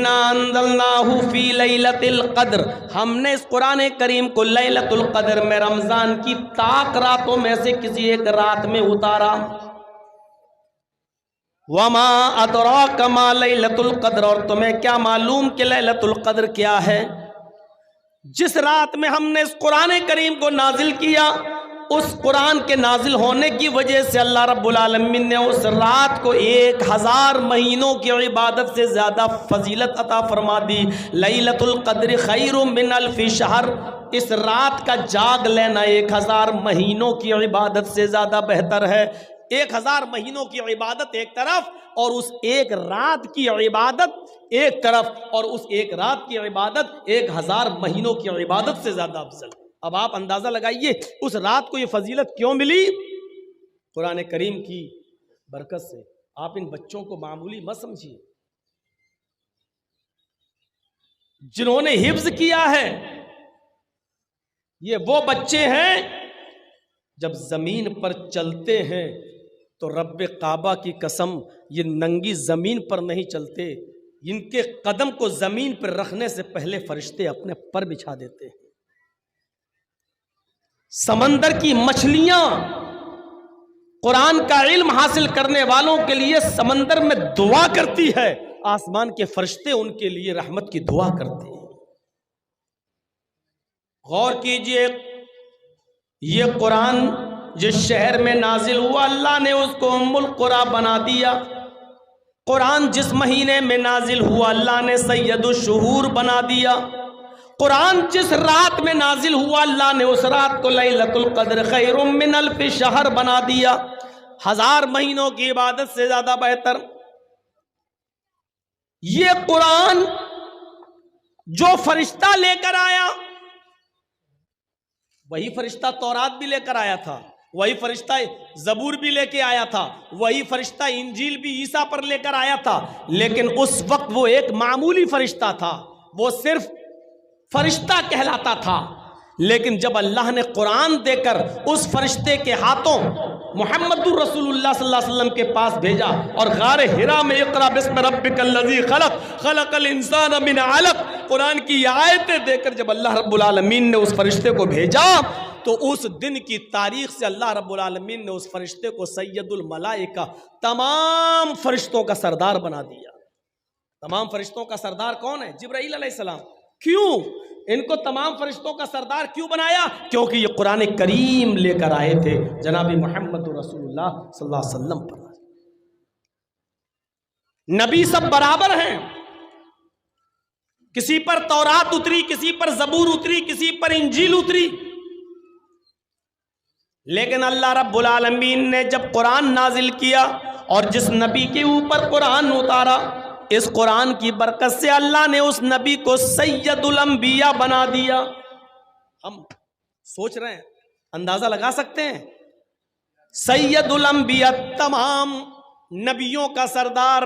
اِنَّا أَنزَلْنَاهُ فِي لَيْلَةِ الْقَدْرِ، ہم نے اس قرآن کریم کو لیلۃ القدر میں رمضان کی طاق راتوں میں سے کسی ایک رات میں اتارا۔ وَمَا أَدْرَاكَ مَا لَيْلَةُ الْقَدْرِ، اور تمہیں کیا معلوم کہ لیلۃ القدر کیا ہے؟ جس رات میں ہم نے اس قرآن کریم کو نازل کیا، اس قرآن کے نازل ہونے کی وجہ سے اللہ رب العالمین نے اس رات کو 1000 مہینوں کی عبادت سے زیادہ فضیلت عطا فرما دی۔ لیلۃ القدر خیر من الف شہر، اس رات کا جاگ لینا 1000 مہینوں کی عبادت سے زیادہ بہتر ہے۔ 1000 مہینوں کی عبادت ایک طرف اور اس ایک رات کی عبادت ایک طرف، اور اس ایک رات کی عبادت 1000 مہینوں کی عبادت سے زیادہ افضل۔ اب آپ اندازہ لگائیے اس رات کو یہ فضیلت کیوں ملی؟ قرآن کریم کی برکت سے۔ آپ ان بچوں کو معمولی مت سمجھیے، جنہوں نے حفظ کیا ہے یہ وہ بچے ہیں جب زمین پر چلتے ہیں تو رب کعبہ کی قسم یہ ننگی زمین پر نہیں چلتے، ان کے قدم کو زمین پر رکھنے سے پہلے فرشتے اپنے پر بچھا دیتے ہیں۔ سمندر کی مچھلیاں قرآن کا علم حاصل کرنے والوں کے لیے سمندر میں دعا کرتی ہے، آسمان کے فرشتے ان کے لیے رحمت کی دعا کرتے ہیں۔ غور کیجئے، یہ قرآن جس شہر میں نازل ہوا اللہ نے اس کو ام القری بنا دیا۔ قرآن جس مہینے میں نازل ہوا اللہ نے سید الشہور بنا دیا۔ قرآن جس رات میں نازل ہوا اللہ نے اس رات کو لیلۃ القدر خیر من الف شہر بنا دیا، 1000 مہینوں کی عبادت سے زیادہ بہتر۔ یہ قرآن جو فرشتہ لے کر آیا، وہی فرشتہ تورات بھی لے کر آیا تھا، وہی فرشتہ زبور بھی لے کے آیا تھا، وہی فرشتہ انجیل بھی عیسیٰ پر لے کر آیا تھا، لیکن اس وقت وہ ایک معمولی فرشتہ تھا، وہ صرف فرشتہ کہلاتا تھا۔ لیکن جب اللہ نے قرآن دے کر اس فرشتے کے ہاتھوں محمد الرسول اللہ صلی اللہ علیہ وسلم کے پاس بھیجا اور غار حرا میں اقرا بسم ربک الذی خلق خلق الانسان من علق قرآن کی آیتیں دے کر جب اللہ رب العالمین نے اس فرشتے کو بھیجا تو اس دن کی تاریخ سے اللہ رب العالمین نے اس فرشتے کو سید الملائکہ، تمام فرشتوں کا سردار بنا دیا۔ تمام فرشتوں کا سردار کون ہے؟ جبرائیل علیہ السلام۔ کیوں ان کو تمام فرشتوں کا سردار کیوں بنایا؟ کیونکہ یہ قرآن کریم لے کر آئے تھے جناب محمد رسول اللہ صلی اللہ علیہ وسلم پر۔ نبی سب برابر ہیں، کسی پر تورات اتری، کسی پر زبور اتری، کسی پر انجیل اتری، لیکن اللہ رب العالمین نے جب قرآن نازل کیا اور جس نبی کے اوپر قرآن اتارا، اس قرآن کی برکت سے اللہ نے اس نبی کو سید الانبیاء بنا دیا۔ ہم سوچ رہے ہیں، اندازہ لگا سکتے ہیں، سید الانبیاء، تمام نبیوں کا سردار۔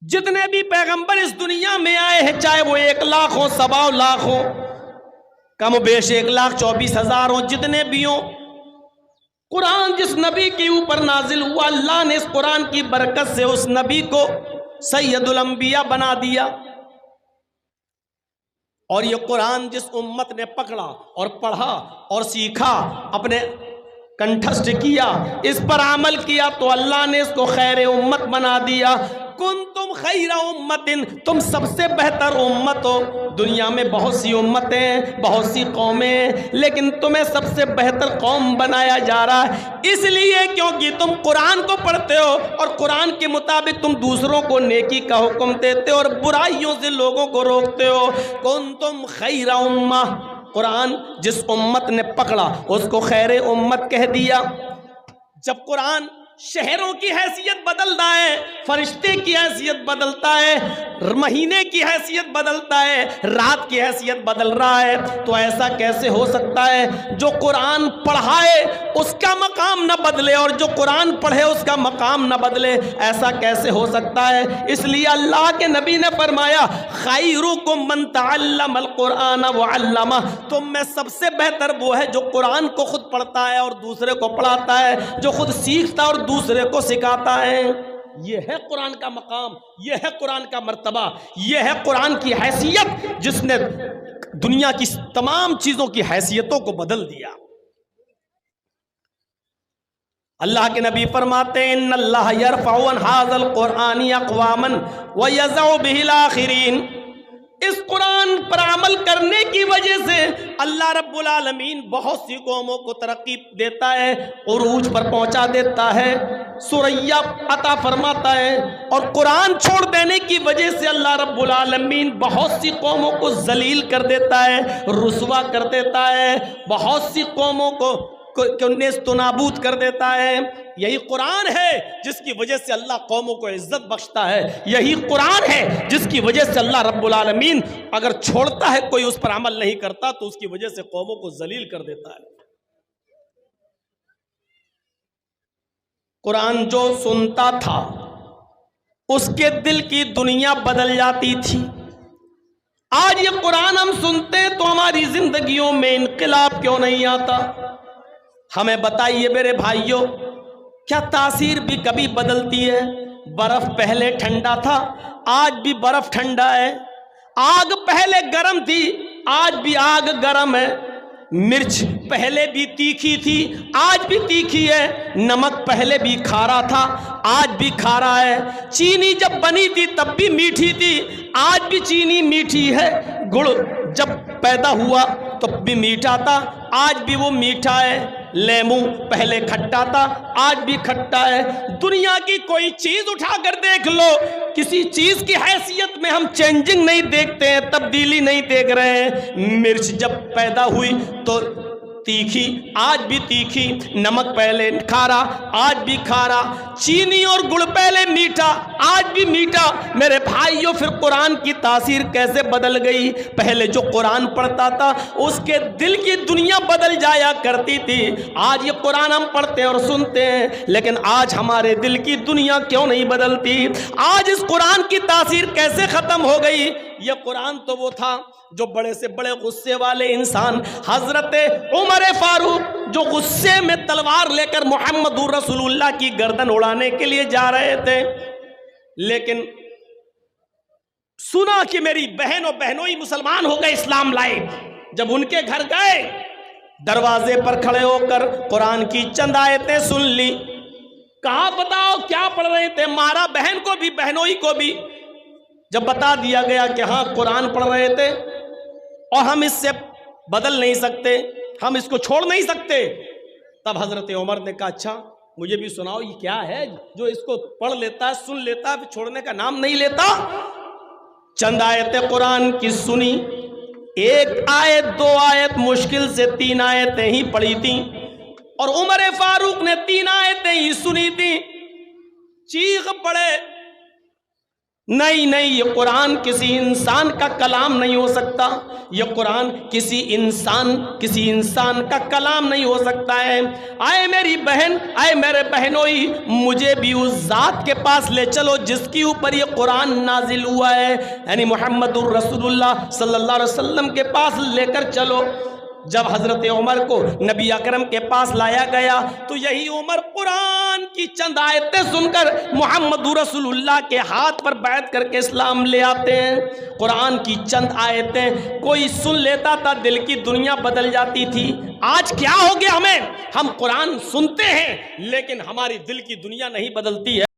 جتنے بھی پیغمبر اس دنیا میں آئے ہیں، چاہے وہ 1 لاکھ ہو، 1.25 لاکھ ہو، کم و بیش 1,24,000 ہوں، جتنے بھی ہوں، قرآن جس نبی کے اوپر نازل ہوا اللہ نے اس قرآن کی برکت سے اس نبی کو سید الانبیاء بنا دیا۔ اور یہ قرآن جس امت نے پکڑا اور پڑھا اور سیکھا، اپنے کنٹھسٹ کیا، اس پر عمل کیا، تو اللہ نے اس کو خیر امت بنا دیا۔ کنتم خیر امت، تم سب سے بہتر امت ہو۔ دنیا میں بہت سی امتیں، بہت سی قومیں، لیکن تمہیں سب سے بہتر قوم بنایا جا رہا ہے، اس لیے کیونکہ تم قرآن کو پڑھتے ہو اور قرآن کے مطابق تم دوسروں کو نیکی کا حکم دیتے ہو اور برائیوں سے لوگوں کو روکتے ہو۔ کنتم خیر امہ، قرآن جس امت نے پکڑا اس کو خیر امت کہہ دیا۔ جب قرآن شہروں کی حیثیت بدلتا ہے، فرشتے کی حیثیت بدلتا ہے، مہینے کی حیثیت بدلتا ہے، رات کی حیثیت بدل رہا ہے، تو ایسا کیسے ہو سکتا ہے جو قرآن پڑھائے اس کا مقام نہ بدلے اور جو قرآن پڑھے اس کا مقام نہ بدلے؟ ایسا کیسے ہو سکتا ہے؟ اس لیے اللہ کے نبی نے فرمایا خیرکم من تعلم القرآن وعلمہ، تم میں سب سے بہتر وہ ہے جو قرآن کو خود پڑھتا ہے اور دوسرے کو پڑھاتا ہے، جو خود سیکھتا اور دوسرے کو سکھاتا ہے۔ یہ ہے قرآن کا مقام، یہ ہے قرآن کا مرتبہ، یہ ہے قرآن کی حیثیت جس نے دنیا کی تمام چیزوں کی حیثیتوں کو بدل دیا۔ اللہ کے نبی فرماتے ہیں ان اللہ یرفع عن ھذا القرآن اقواما ویضع به الاخرین، اس قرآن پر عمل کرنے کی وجہ سے اللہ رب العالمین بہت سی قوموں کو ترقی دیتا ہے، عروج پر پہنچا دیتا ہے، ثریا عطا فرماتا ہے، اور قرآن چھوڑ دینے کی وجہ سے اللہ رب العالمین بہت سی قوموں کو ذلیل کر دیتا ہے، رسوا کر دیتا ہے، بہت سی قوموں کو نیست و نابود کر دیتا ہے۔ یہی قرآن ہے جس کی وجہ سے اللہ قوموں کو عزت بخشتا ہے، یہی قرآن ہے جس کی وجہ سے اللہ رب العالمین اگر چھوڑتا ہے کوئی اس پر عمل نہیں کرتا تو اس کی وجہ سے قوموں کو ذلیل کر دیتا ہے۔ قرآن جو سنتا تھا اس کے دل کی دنیا بدل جاتی تھی۔ آج یہ قرآن ہم سنتے تو ہماری زندگیوں میں انقلاب کیوں نہیں آتا؟ ہمیں بتائیے میرے بھائیوں، کیا تاثیر بھی کبھی بدلتی ہے؟ برف پہلے ٹھنڈا تھا، آج بھی برف ٹھنڈا ہے۔ آگ پہلے گرم تھی، آج بھی آگ گرم ہے۔ مرچ پہلے بھی تیکھی تھی، آج بھی تیکھی ہے۔ نمک پہلے بھی کھارا تھا، آج بھی کھارا ہے۔ چینی جب بنی تھی تب بھی میٹھی تھی، آج بھی چینی میٹھی ہے۔ گڑ جب پیدا ہوا تب بھی میٹھا تھا، آج بھی وہ میٹھا ہے۔ لیمو پہلے کھٹا تھا، آج بھی کھٹا ہے۔ دنیا کی کوئی چیز اٹھا کر دیکھ لو، کسی چیز کی حیثیت میں ہم چینجنگ نہیں دیکھتے ہیں، تبدیلی نہیں دیکھ رہے ہیں۔ مرچ جب پیدا ہوئی تو تیکھی، آج بھی تیکھی۔ نمک پہلے کھارا، آج بھی کھارا۔ چینی اور گڑ پہلے میٹھا، آج بھی میٹھا۔ میرے بھائیوں، پھر قرآن کی تاثیر کیسے بدل گئی؟ پہلے جو قرآن پڑھتا تھا اس کے دل کی دنیا بدل جایا کرتی تھی۔ آج یہ قرآن ہم پڑھتے اور سنتے ہیں لیکن آج ہمارے دل کی دنیا کیوں نہیں بدلتی؟ آج اس قرآن کی تاثیر کیسے ختم ہو گئی؟ یہ قرآن تو وہ تھا جو بڑے سے بڑے غصے والے انسان حضرت عمر فاروق جو غصے میں تلوار لے کر محمد رسول اللہ کی گردن اڑانے کے لیے جا رہے تھے، لیکن سنا کہ میری بہن اور بہنوئی مسلمان ہو گئے، اسلام لائے۔ جب ان کے گھر گئے، دروازے پر کھڑے ہو کر قرآن کی چند آیتیں سن لی۔ کہا بتاؤ کیا پڑھ رہے تھے؟ مارا بہن کو بھی بہنوئی کو بھی۔ جب بتا دیا گیا کہ ہاں قرآن پڑھ رہے تھے اور ہم اس سے بدل نہیں سکتے، ہم اس کو چھوڑ نہیں سکتے، تب حضرت عمر نے کہا اچھا مجھے بھی سناؤ یہ کیا ہے جو اس کو پڑھ لیتا ہے، سن لیتا ہے، پھر چھوڑنے کا نام نہیں لیتا۔ چند آیتیں قرآن کی سنی، ایک آیت دو آیت مشکل سے 3 آیتیں ہی پڑھی تھیں، اور عمر فاروق نے 3 آیتیں ہی سنی تھیں۔ چیخ پڑے، نہیں یہ قرآن کسی انسان کا کلام نہیں ہو سکتا، یہ قرآن کسی انسان کا کلام نہیں ہو سکتا ہے۔ آئے میری بہن، آئے میرے بہنوئی، مجھے بھی اس ذات کے پاس لے چلو جس کے اوپر یہ قرآن نازل ہوا ہے، یعنی محمد الرسول اللہ صلی اللہ علیہ وسلم کے پاس لے کر چلو۔ جب حضرت عمر کو نبی اکرم کے پاس لایا گیا تو یہی عمر قرآن کی چند آیتیں سن کر محمد رسول اللہ کے ہاتھ پر بیعت کر کے اسلام لے آتے ہیں۔ قرآن کی چند آیتیں کوئی سن لیتا تھا، دل کی دنیا بدل جاتی تھی۔ آج کیا ہو گیا ہمیں؟ ہم قرآن سنتے ہیں لیکن ہماری دل کی دنیا نہیں بدلتی ہے۔